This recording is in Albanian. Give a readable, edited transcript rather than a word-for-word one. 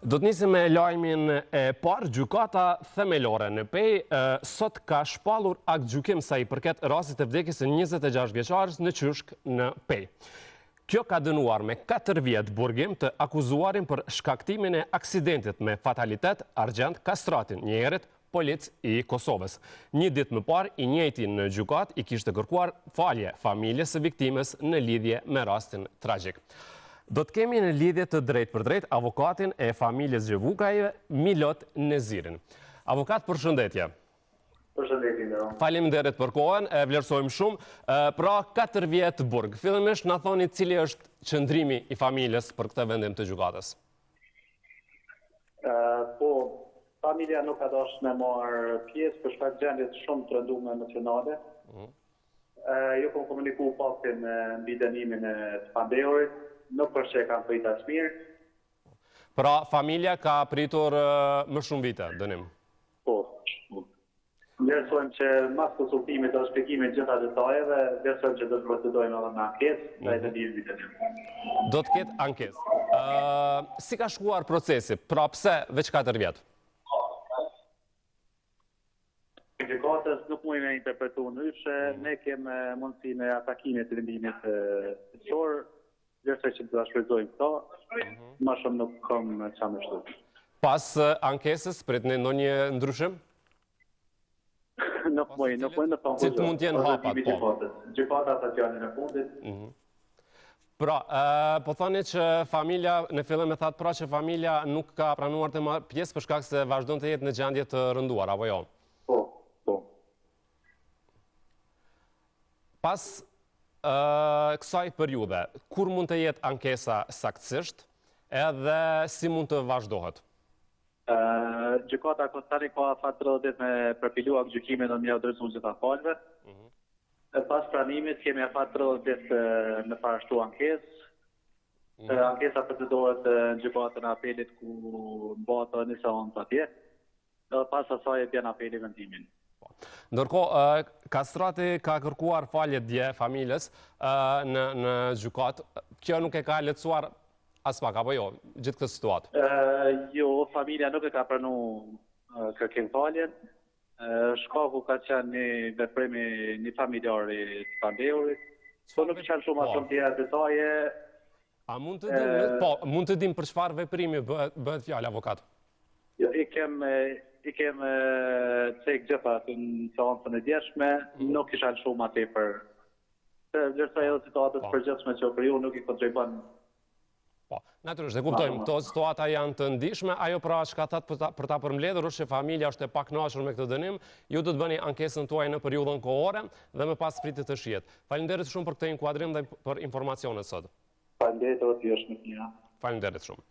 Do të nisim me lajmin e parë. Gjykata themelore në Pej sot ka shpallur akt gjykim sa i përket rastit të vdekjes së 26 vjeçares në Qyshk në Pej. Kjo ka dënuar me 4 vjet burgim të akuzuarin për shkaktimin e aksidentit me fatalitet Argjend Kastratin, njerët polic i Kosovës. Një ditë më parë, i njëjti në gjykat i kishte kërkuar falje familjes së viktimës në lidhje me rastin tragjik. Do të kemi në lidhje të drejt për drejt avokatin e familjes Gjevukajve, Milot Nezirin. Avokat, përshëndetje. Përshëndetje. Faleminderit për kohën, e vlerësojmë shumë. Pra 4 vjet burg. Fillimisht na thoni cili është qëndrimi i familjes për këtë vendim të gjykatës. Po, familja nuk ka dashur me marrë pjesë për shkak të gjendjes shumë të rënduar emocionale. Jo kam komunikuar faktin mbi dënimin e të pandehurit. Nuk për që e kam pritur as mirë. Pra, familja ka pritur më shumë vite, dënim? Po. Vlerësojmë që mas konsultimit dhe shpjegimit gjitha detajeve, vlerësojmë që do të procedojmë edhe me ankesë, dhe të dirë vitet. Do të ketë ankesë. Si ka shkuar procesi? Pra, pse veç 4 vjet? Gjykatës nuk mujnë me interpretu ndryshe, ne kemë mundësinë e atakimit të vendimit fësor. Vlerësoj që të shfrytëzojmë këto, më shumë nuk kam qa më shtu. Pas ankesës, pritni ndonjë ndryshim? Nuk mujnë në konkluzjon. Si të mund t'jenë hapat, po? Gjykata ta janë në fundit. Pra, po thoni që familja, në fillim e thatë pra që familja nuk ka pranuar të marrë pjesë për shkak se vazhdon të jetë në gjendje të rënduar, apo jo? Po. Pas kësaj periudhe, kur mund të jetë ankesa saktësisht edhe si mund të vazhdohet? Gjykata konstantari ka fatërëdit me përpiluar gjykimin në mja drejtësuar gjitha falëve. Pas pranimit kemi fatërëdit në parashtu ankesë. Ankesa përdoret në gjykatën e apelit ku bëhet njësa onë të atje. Pas asaj e bjen apeli vendimin. Ndërkohë, Kastrati ka kërkuar falje dje familjes në gjykat. Kjo nuk e ka lehtësuar as pak, apo jo, gjithë këtë situatë? Jo, familja nuk e ka pranu kërkim faljen. Shkaku ka qenë një veprimi një familjari të pandehurit. Po nuk qenë shumë asë tjera detaje. A mund të dim për çfarë veprimi bëhet fjalë, avokat? Jo, i kem cek gjitha në seancën e djeshme, nuk isha shumë atë për vlerësoj edhe situatës përgjithshme që për ju nuk i kontribon. Po, natyrisht, e kuptojmë, këto situata janë të ndihshme, ajo pra çka thatë për ta përmbledhur është që familja është e pakënaqur me këtë dënim, ju do të bëni ankesën tuaj në periudhën kohore dhe më pas pritet të shihet. Faleminderit shumë për këtë inkuadrim dhe për informacionet sot. Faleminderit edhe ti, është më mirë. Faleminderit shumë.